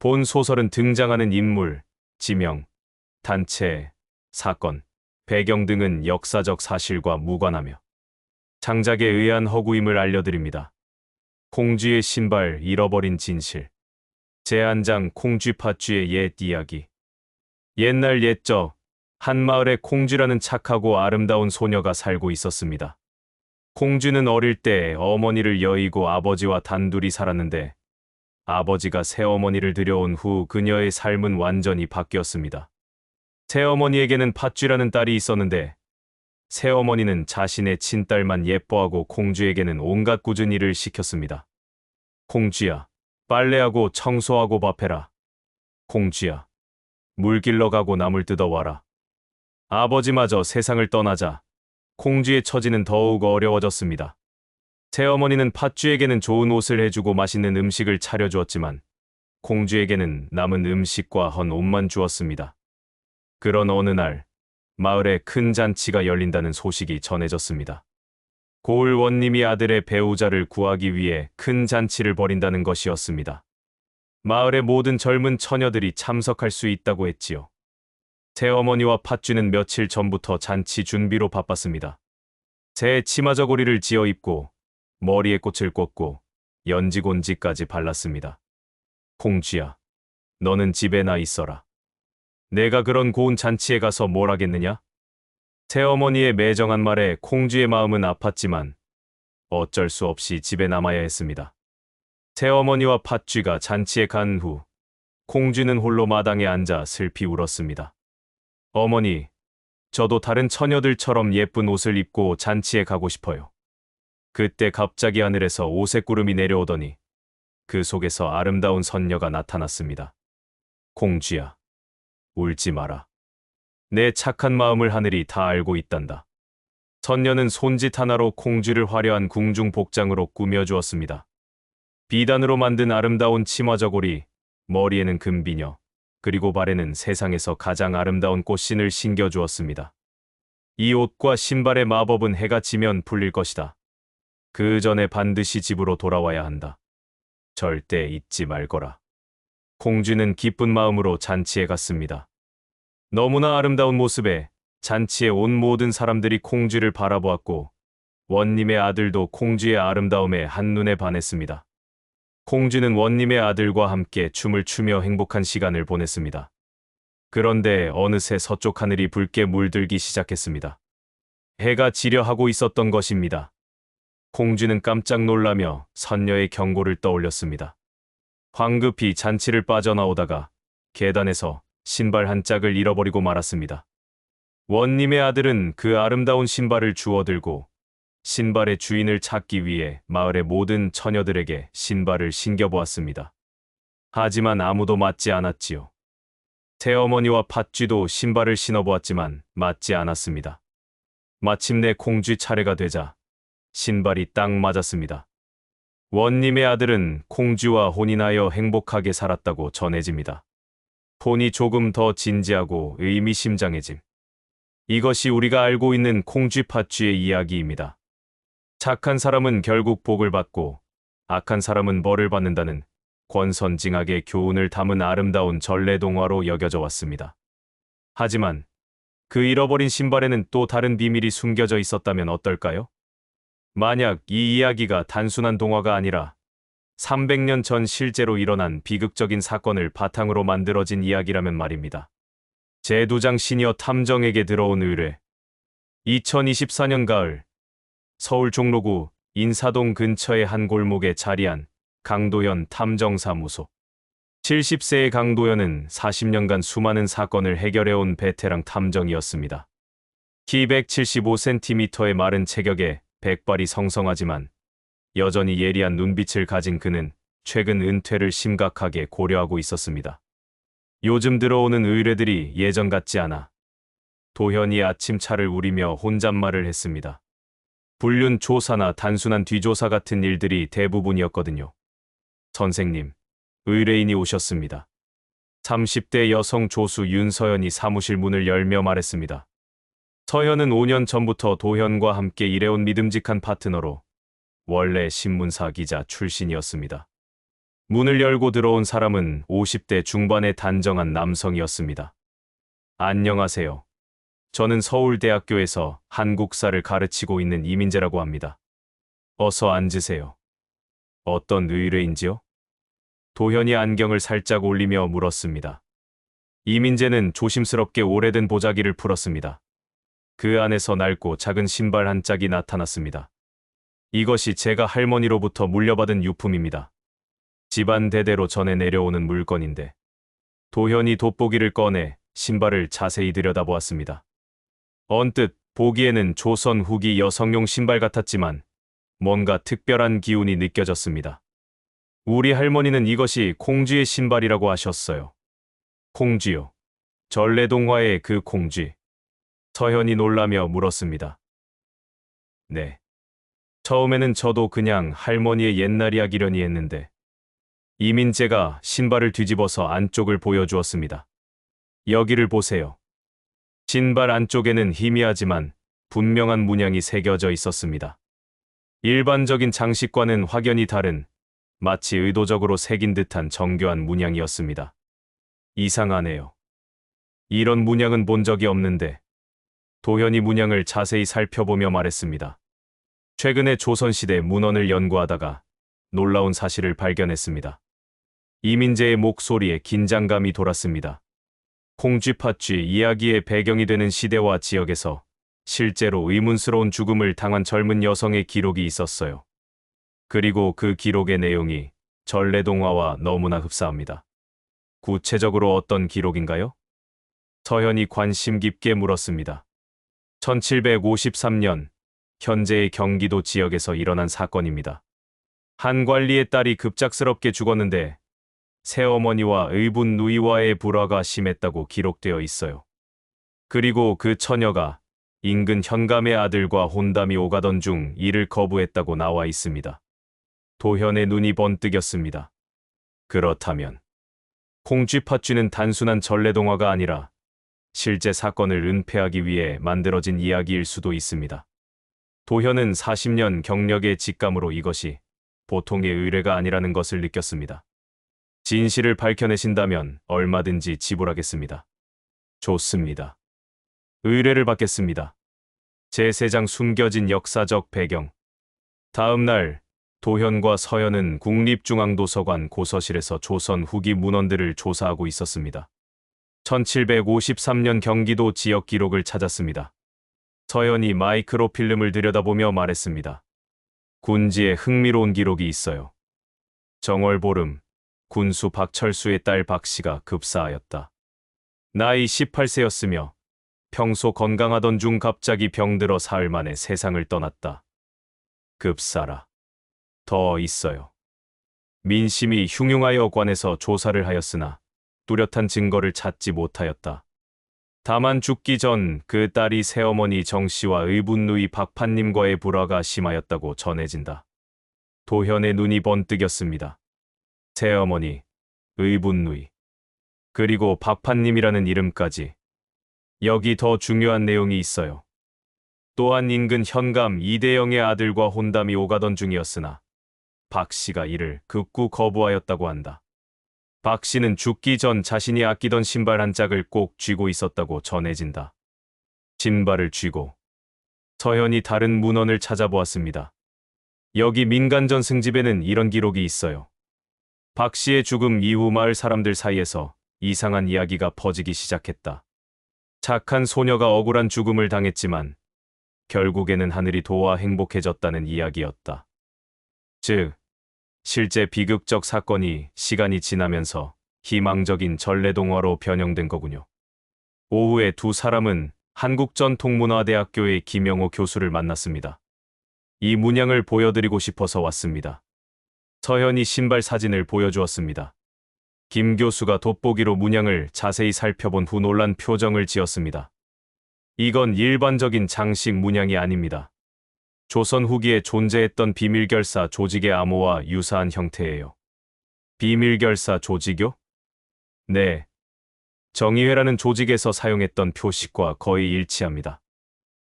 본 소설은 등장하는 인물, 지명, 단체, 사건, 배경 등은 역사적 사실과 무관하며 창작에 의한 허구임을 알려드립니다. 콩쥐의 신발 잃어버린 진실. 제1장 콩쥐팥쥐의 옛 이야기. 옛날 옛적 한 마을에 콩쥐라는 착하고 아름다운 소녀가 살고 있었습니다. 콩쥐는 어릴 때 어머니를 여의고 아버지와 단둘이 살았는데 아버지가 새어머니를 들여온 후 그녀의 삶은 완전히 바뀌었습니다. 새어머니에게는 팥쥐라는 딸이 있었는데 새어머니는 자신의 친딸만 예뻐하고 콩쥐에게는 온갖 꾸준 일을 시켰습니다. 콩쥐야, 빨래하고 청소하고 밥해라. 콩쥐야, 물 길러 가고 나물 뜯어와라. 아버지마저 세상을 떠나자 콩쥐의 처지는 더욱 어려워졌습니다. 새어머니는 팥쥐에게는 좋은 옷을 해주고 맛있는 음식을 차려주었지만 콩쥐에게는 남은 음식과 헌 옷만 주었습니다. 그런 어느 날 마을에 큰 잔치가 열린다는 소식이 전해졌습니다. 고을 원님이 아들의 배우자를 구하기 위해 큰 잔치를 벌인다는 것이었습니다. 마을의 모든 젊은 처녀들이 참석할 수 있다고 했지요. 새어머니와 팥쥐는 며칠 전부터 잔치 준비로 바빴습니다. 새 치마 저고리를 지어 입고 머리에 꽃을 꽂고 연지곤지까지 발랐습니다. 콩쥐야, 너는 집에나 있어라. 내가 그런 고운 잔치에 가서 뭘 하겠느냐? 새어머니의 매정한 말에 콩쥐의 마음은 아팠지만 어쩔 수 없이 집에 남아야 했습니다. 새어머니와 팥쥐가 잔치에 간 후 콩쥐는 홀로 마당에 앉아 슬피 울었습니다. 어머니, 저도 다른 처녀들처럼 예쁜 옷을 입고 잔치에 가고 싶어요. 그때 갑자기 하늘에서 오색 구름이 내려오더니 그 속에서 아름다운 선녀가 나타났습니다. 콩쥐야, 울지 마라. 내 착한 마음을 하늘이 다 알고 있단다. 선녀는 손짓 하나로 콩쥐를 화려한 궁중 복장으로 꾸며주었습니다. 비단으로 만든 아름다운 치마 저고리, 머리에는 금비녀, 그리고 발에는 세상에서 가장 아름다운 꽃신을 신겨주었습니다. 이 옷과 신발의 마법은 해가 지면 풀릴 것이다. 그 전에 반드시 집으로 돌아와야 한다. 절대 잊지 말거라. 콩쥐는 기쁜 마음으로 잔치에 갔습니다. 너무나 아름다운 모습에 잔치에 온 모든 사람들이 콩쥐를 바라보았고 원님의 아들도 콩쥐의 아름다움에 한눈에 반했습니다. 콩쥐는 원님의 아들과 함께 춤을 추며 행복한 시간을 보냈습니다. 그런데 어느새 서쪽 하늘이 붉게 물들기 시작했습니다. 해가 지려 하고 있었던 것입니다. 콩쥐는 깜짝 놀라며 선녀의 경고를 떠올렸습니다. 황급히 잔치를 빠져나오다가 계단에서 신발 한 짝을 잃어버리고 말았습니다. 원님의 아들은 그 아름다운 신발을 주워들고 신발의 주인을 찾기 위해 마을의 모든 처녀들에게 신발을 신겨보았습니다. 하지만 아무도 맞지 않았지요. 새어머니와 팥쥐도 신발을 신어보았지만 맞지 않았습니다. 마침내 콩쥐 차례가 되자 신발이 딱 맞았습니다. 원님의 아들은 콩쥐와 혼인하여 행복하게 살았다고 전해집니다. 톤이 조금 더 진지하고 의미심장해짐. 이것이 우리가 알고 있는 콩쥐 팥쥐의 이야기입니다. 착한 사람은 결국 복을 받고 악한 사람은 벌을 받는다는 권선징악의 교훈을 담은 아름다운 전래동화로 여겨져 왔습니다. 하지만 그 잃어버린 신발에는 또 다른 비밀이 숨겨져 있었다면 어떨까요? 만약 이 이야기가 단순한 동화가 아니라 300년 전 실제로 일어난 비극적인 사건을 바탕으로 만들어진 이야기라면 말입니다. 제2장 시니어 탐정에게 들어온 의뢰. 2024년 가을 서울 종로구 인사동 근처의 한 골목에 자리한 강도현 탐정사무소. 70세의 강도현은 40년간 수많은 사건을 해결해온 베테랑 탐정이었습니다. 키 175cm의 마른 체격에 백발이 성성하지만 여전히 예리한 눈빛을 가진 그는 최근 은퇴를 심각하게 고려하고 있었습니다. 요즘 들어오는 의뢰들이 예전 같지 않아 도현이 아침차를 우리며 혼잣말을 했습니다. 불륜 조사나 단순한 뒤조사 같은 일들이 대부분이었거든요. 선생님, 의뢰인이 오셨습니다. 30대 여성 조수 윤서연이 사무실 문을 열며 말했습니다. 서연은 5년 전부터 도현과 함께 일해온 믿음직한 파트너로 원래 신문사 기자 출신이었습니다. 문을 열고 들어온 사람은 50대 중반의 단정한 남성이었습니다. 안녕하세요. 저는 서울대학교에서 한국사를 가르치고 있는 이민재라고 합니다. 어서 앉으세요. 어떤 의뢰인지요? 도현이 안경을 살짝 올리며 물었습니다. 이민재는 조심스럽게 오래된 보자기를 풀었습니다. 그 안에서 낡고 작은 신발 한 짝이 나타났습니다. 이것이 제가 할머니로부터 물려받은 유품입니다. 집안 대대로 전해 내려오는 물건인데. 도현이 돋보기를 꺼내 신발을 자세히 들여다보았습니다. 언뜻 보기에는 조선 후기 여성용 신발 같았지만 뭔가 특별한 기운이 느껴졌습니다. 우리 할머니는 이것이 콩쥐의 신발이라고 하셨어요. 콩쥐요. 전래동화의 그 콩쥐. 서현이 놀라며 물었습니다. 네. 처음에는 저도 그냥 할머니의 옛날 이야기려니 했는데 이민재가 신발을 뒤집어서 안쪽을 보여주었습니다. 여기를 보세요. 신발 안쪽에는 희미하지만 분명한 문양이 새겨져 있었습니다. 일반적인 장식과는 확연히 다른 마치 의도적으로 새긴 듯한 정교한 문양이었습니다. 이상하네요. 이런 문양은 본 적이 없는데. 도현이 문양을 자세히 살펴보며 말했습니다. 최근에 조선시대 문헌을 연구하다가 놀라운 사실을 발견했습니다. 이민재의 목소리에 긴장감이 돌았습니다. 콩쥐팥쥐 이야기의 배경이 되는 시대와 지역에서 실제로 의문스러운 죽음을 당한 젊은 여성의 기록이 있었어요. 그리고 그 기록의 내용이 전래동화와 너무나 흡사합니다. 구체적으로 어떤 기록인가요? 서현이 관심 깊게 물었습니다. 1753년 현재의 경기도 지역에서 일어난 사건입니다. 한 관리의 딸이 급작스럽게 죽었는데 새어머니와 의붓 누이와의 불화가 심했다고 기록되어 있어요. 그리고 그 처녀가 인근 현감의 아들과 혼담이 오가던 중 이를 거부했다고 나와 있습니다. 도현의 눈이 번뜩였습니다. 그렇다면 콩쥐팥쥐는 단순한 전래동화가 아니라 실제 사건을 은폐하기 위해 만들어진 이야기일 수도 있습니다. 도현은 40년 경력의 직감으로 이것이 보통의 의뢰가 아니라는 것을 느꼈습니다. 진실을 밝혀내신다면 얼마든지 지불하겠습니다. 좋습니다. 의뢰를 받겠습니다. 제3장 숨겨진 역사적 배경. 다음 날 도현과 서현은 국립중앙도서관 고서실에서 조선 후기 문헌들을 조사하고 있었습니다. 1753년 경기도 지역 기록을 찾았습니다. 서현이 마이크로필름을 들여다보며 말했습니다. 군지에 흥미로운 기록이 있어요. 정월보름, 군수 박철수의 딸 박씨가 급사하였다. 나이 18세였으며 평소 건강하던 중 갑자기 병들어 사흘 만에 세상을 떠났다. 급사라. 더 있어요. 민심이 흉흉하여 관에서 조사를 하였으나 뚜렷한 증거를 찾지 못하였다. 다만 죽기 전 그 딸이 새어머니 정씨와 의붓누이 박판님과의 불화가 심하였다고 전해진다. 도현의 눈이 번뜩였습니다. 새어머니, 의붓누이, 그리고 박판님이라는 이름까지. 여기 더 중요한 내용이 있어요. 또한 인근 현감 이대영의 아들과 혼담이 오가던 중이었으나 박씨가 이를 극구 거부하였다고 한다. 박씨는 죽기 전 자신이 아끼던 신발 한 짝을 꼭 쥐고 있었다고 전해진다. 신발을 쥐고. 서현이 다른 문헌을 찾아보았습니다. 여기 민간전 승집에는 이런 기록이 있어요. 박씨의 죽음 이후 마을 사람들 사이에서 이상한 이야기가 퍼지기 시작했다. 착한 소녀가 억울한 죽음을 당했지만 결국에는 하늘이 도와 행복해졌다는 이야기였다. 즉, 실제 비극적 사건이 시간이 지나면서 희망적인 전래동화로 변형된 거군요. 오후에 두 사람은 한국전통문화대학교의 김영호 교수를 만났습니다. 이 문양을 보여드리고 싶어서 왔습니다. 서현이 신발 사진을 보여주었습니다. 김 교수가 돋보기로 문양을 자세히 살펴본 후 놀란 표정을 지었습니다. 이건 일반적인 장식 문양이 아닙니다. 조선 후기에 존재했던 비밀결사 조직의 암호와 유사한 형태예요. 비밀결사 조직요? 네. 정의회라는 조직에서 사용했던 표식과 거의 일치합니다.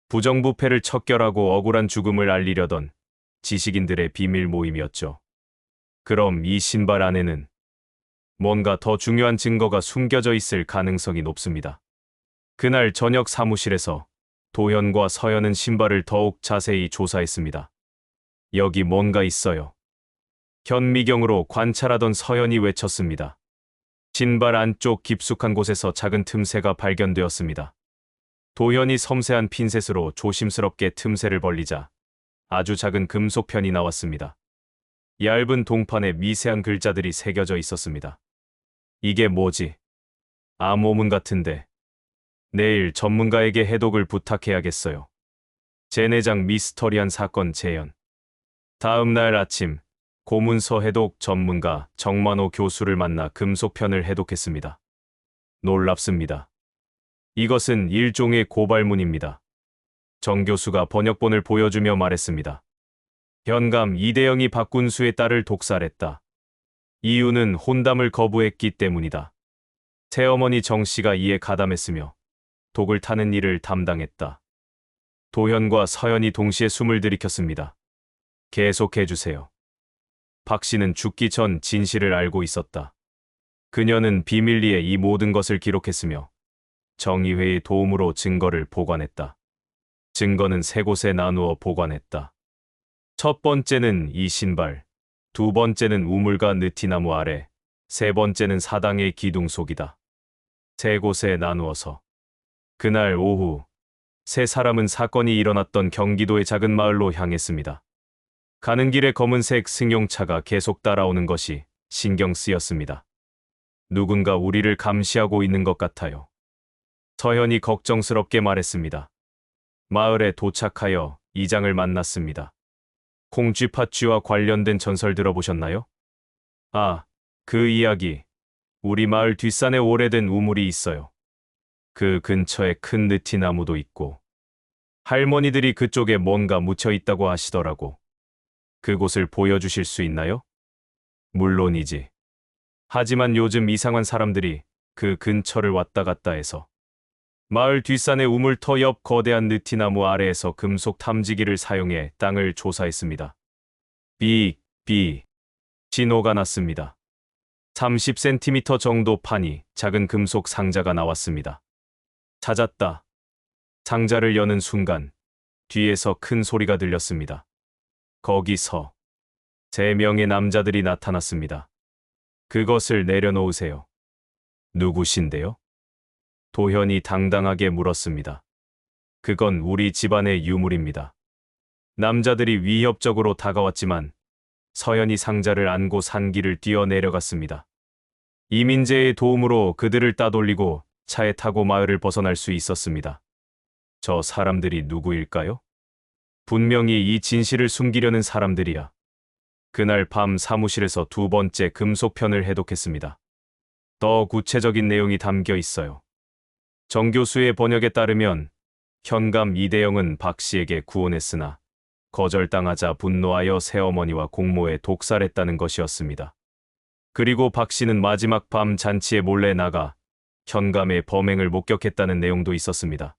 부정부패를 척결하고 억울한 죽음을 알리려던 지식인들의 비밀 모임이었죠. 그럼 이 신발 안에는 뭔가 더 중요한 증거가 숨겨져 있을 가능성이 높습니다. 그날 저녁 사무실에서 도현과 서현은 신발을 더욱 자세히 조사했습니다. 여기 뭔가 있어요. 현미경으로 관찰하던 서현이 외쳤습니다. 신발 안쪽 깊숙한 곳에서 작은 틈새가 발견되었습니다. 도현이 섬세한 핀셋으로 조심스럽게 틈새를 벌리자 아주 작은 금속편이 나왔습니다. 얇은 동판에 미세한 글자들이 새겨져 있었습니다. 이게 뭐지? 암호문 같은데. 내일 전문가에게 해독을 부탁해야겠어요. 제내장 미스터리한 사건 재현. 다음 날 아침, 고문서 해독 전문가 정만호 교수를 만나 금속편을 해독했습니다. 놀랍습니다. 이것은 일종의 고발문입니다. 정 교수가 번역본을 보여주며 말했습니다. 현감 이대영이 박군수의 딸을 독살했다. 이유는 혼담을 거부했기 때문이다. 새어머니 정 씨가 이에 가담했으며 독을 타는 일을 담당했다. 도현과 서현이 동시에 숨을 들이켰습니다. 계속해주세요. 박 씨는 죽기 전 진실을 알고 있었다. 그녀는 비밀리에 이 모든 것을 기록했으며 정의회의 도움으로 증거를 보관했다. 증거는 세 곳에 나누어 보관했다. 첫 번째는 이 신발, 두 번째는 우물과 느티나무 아래, 세 번째는 사당의 기둥 속이다. 세 곳에 나누어서. 그날 오후, 세 사람은 사건이 일어났던 경기도의 작은 마을로 향했습니다. 가는 길에 검은색 승용차가 계속 따라오는 것이 신경 쓰였습니다. 누군가 우리를 감시하고 있는 것 같아요. 서현이 걱정스럽게 말했습니다. 마을에 도착하여 이장을 만났습니다. 콩쥐팥쥐와 관련된 전설 들어보셨나요? 아, 그 이야기. 우리 마을 뒷산에 오래된 우물이 있어요. 그 근처에 큰 느티나무도 있고 할머니들이 그쪽에 뭔가 묻혀 있다고 하시더라고. 그곳을 보여주실 수 있나요? 물론이지. 하지만 요즘 이상한 사람들이 그 근처를 왔다 갔다 해서. 마을 뒷산의 우물터 옆 거대한 느티나무 아래에서 금속 탐지기를 사용해 땅을 조사했습니다. 신호가 났습니다. 30cm 정도 판이 작은 금속 상자가 나왔습니다. 찾았다. 상자를 여는 순간 뒤에서 큰 소리가 들렸습니다. 거기서 3명의 남자들이 나타났습니다. 그것을 내려놓으세요. 누구신데요? 도현이 당당하게 물었습니다. 그건 우리 집안의 유물입니다. 남자들이 위협적으로 다가왔지만 서현이 상자를 안고 산길을 뛰어 내려갔습니다. 이민재의 도움으로 그들을 따돌리고 차에 타고 마을을 벗어날 수 있었습니다. 저 사람들이 누구일까요? 분명히 이 진실을 숨기려는 사람들이야. 그날 밤 사무실에서 두 번째 금속편을 해독했습니다. 더 구체적인 내용이 담겨 있어요. 정 교수의 번역에 따르면 현감 이대영은 박 씨에게 구원했으나 거절당하자 분노하여 새어머니와 공모해 독살했다는 것이었습니다. 그리고 박 씨는 마지막 밤 잔치에 몰래 나가 현감의 범행을 목격했다는 내용도 있었습니다.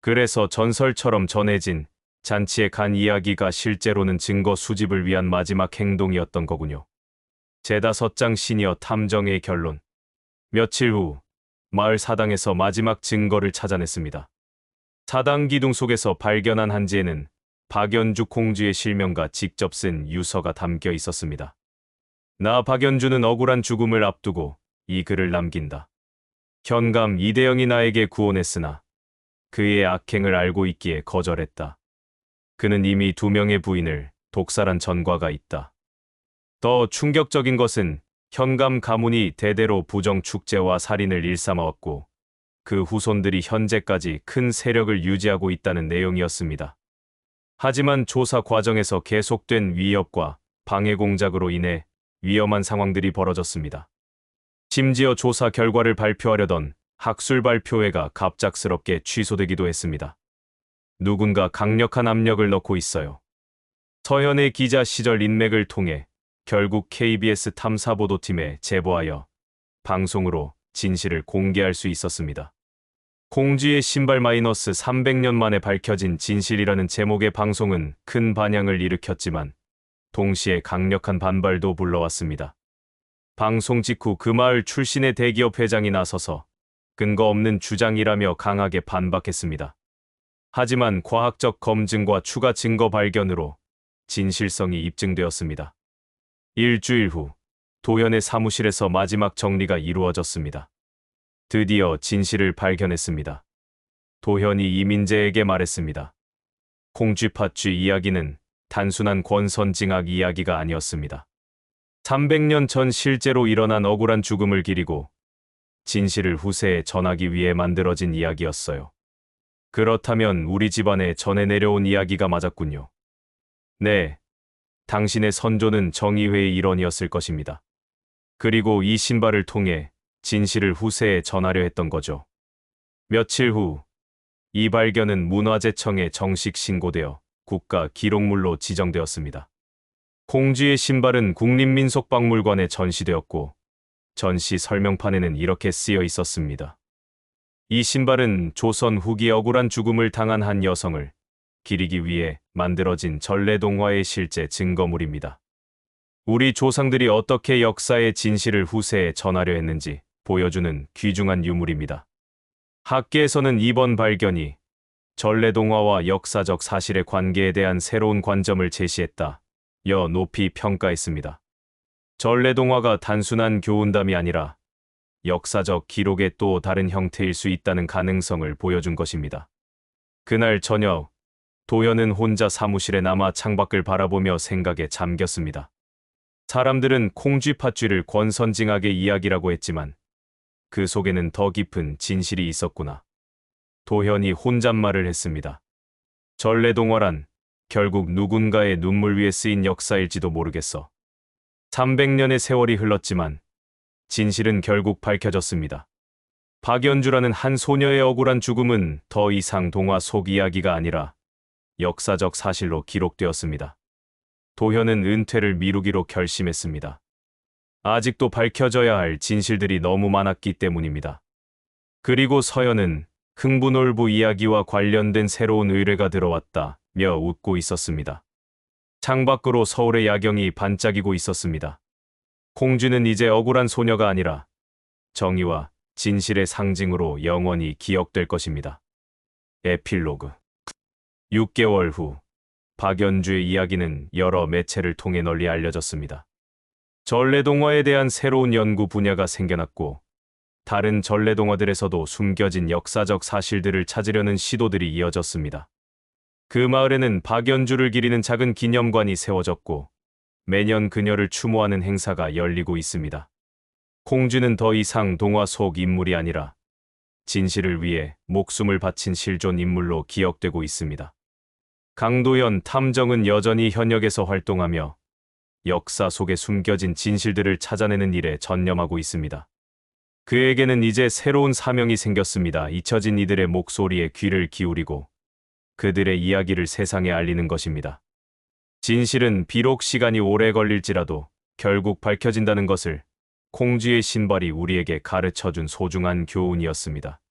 그래서 전설처럼 전해진 잔치에 간 이야기가 실제로는 증거 수집을 위한 마지막 행동이었던 거군요. 제5장 시니어 탐정의 결론. 며칠 후 마을 사당에서 마지막 증거를 찾아냈습니다. 사당 기둥 속에서 발견한 한지에는 박연주 공주의 실명과 직접 쓴 유서가 담겨 있었습니다. 나 박연주는 억울한 죽음을 앞두고 이 글을 남긴다. 현감 이대영이 나에게 구원했으나 그의 악행을 알고 있기에 거절했다. 그는 이미 2명의 부인을 독살한 전과가 있다. 더 충격적인 것은 현감 가문이 대대로 부정 축제와 살인을 일삼아왔고 그 후손들이 현재까지 큰 세력을 유지하고 있다는 내용이었습니다. 하지만 조사 과정에서 계속된 위협과 방해 공작으로 인해 위험한 상황들이 벌어졌습니다. 심지어 조사 결과를 발표하려던 학술 발표회가 갑작스럽게 취소되기도 했습니다. 누군가 강력한 압력을 넣고 있어요. 서현의 기자 시절 인맥을 통해 결국 KBS 탐사보도팀에 제보하여 방송으로 진실을 공개할 수 있었습니다. 공주의 신발 마이너스 300년 만에 밝혀진 진실이라는 제목의 방송은 큰 반향을 일으켰지만 동시에 강력한 반발도 불러왔습니다. 방송 직후 그 마을 출신의 대기업 회장이 나서서 근거 없는 주장이라며 강하게 반박했습니다. 하지만 과학적 검증과 추가 증거 발견으로 진실성이 입증되었습니다. 일주일 후 도현의 사무실에서 마지막 정리가 이루어졌습니다. 드디어 진실을 발견했습니다. 도현이 이민재에게 말했습니다. 콩쥐팥쥐 이야기는 단순한 권선징악 이야기가 아니었습니다. 300년 전 실제로 일어난 억울한 죽음을 기리고 진실을 후세에 전하기 위해 만들어진 이야기였어요. 그렇다면 우리 집안에 전해 내려온 이야기가 맞았군요. 네, 당신의 선조는 정의회의 일원이었을 것입니다. 그리고 이 신발을 통해 진실을 후세에 전하려 했던 거죠. 며칠 후, 이 발견은 문화재청에 정식 신고되어 국가 기록물로 지정되었습니다. 콩쥐의 신발은 국립민속박물관에 전시되었고 전시 설명판에는 이렇게 쓰여 있었습니다. 이 신발은 조선 후기 억울한 죽음을 당한 한 여성을 기리기 위해 만들어진 전래동화의 실제 증거물입니다. 우리 조상들이 어떻게 역사의 진실을 후세에 전하려 했는지 보여주는 귀중한 유물입니다. 학계에서는 이번 발견이 전래동화와 역사적 사실의 관계에 대한 새로운 관점을 제시했다. 여 높이 평가했습니다. 전래동화가 단순한 교훈담이 아니라 역사적 기록의 또 다른 형태일 수 있다는 가능성을 보여준 것입니다. 그날 저녁, 도현은 혼자 사무실에 남아 창밖을 바라보며 생각에 잠겼습니다. 사람들은 콩쥐팥쥐를 권선징악의 이야기라고 했지만 그 속에는 더 깊은 진실이 있었구나. 도현이 혼잣말을 했습니다. 전래동화란 결국 누군가의 눈물 위에 쓰인 역사일지도 모르겠어. 300년의 세월이 흘렀지만 진실은 결국 밝혀졌습니다. 박연주라는 한 소녀의 억울한 죽음은 더 이상 동화 속 이야기가 아니라 역사적 사실로 기록되었습니다. 도현은 은퇴를 미루기로 결심했습니다. 아직도 밝혀져야 할 진실들이 너무 많았기 때문입니다. 그리고 서연은 흥부놀부 이야기와 관련된 새로운 의뢰가 들어왔다며 웃고 있었습니다. 창밖으로 서울의 야경이 반짝이고 있었습니다. 콩쥐는 이제 억울한 소녀가 아니라 정의와 진실의 상징으로 영원히 기억될 것입니다. 에필로그 6개월 후 박연주의 이야기는 여러 매체를 통해 널리 알려졌습니다. 전래동화에 대한 새로운 연구 분야가 생겨났고 다른 전래동화들에서도 숨겨진 역사적 사실들을 찾으려는 시도들이 이어졌습니다. 그 마을에는 박연주를 기리는 작은 기념관이 세워졌고 매년 그녀를 추모하는 행사가 열리고 있습니다. 콩쥐는 더 이상 동화 속 인물이 아니라 진실을 위해 목숨을 바친 실존 인물로 기억되고 있습니다. 강도현 탐정은 여전히 현역에서 활동하며 역사 속에 숨겨진 진실들을 찾아내는 일에 전념하고 있습니다. 그에게는 이제 새로운 사명이 생겼습니다. 잊혀진 이들의 목소리에 귀를 기울이고 그들의 이야기를 세상에 알리는 것입니다. 진실은 비록 시간이 오래 걸릴지라도 결국 밝혀진다는 것을 콩쥐의 신발이 우리에게 가르쳐준 소중한 교훈이었습니다.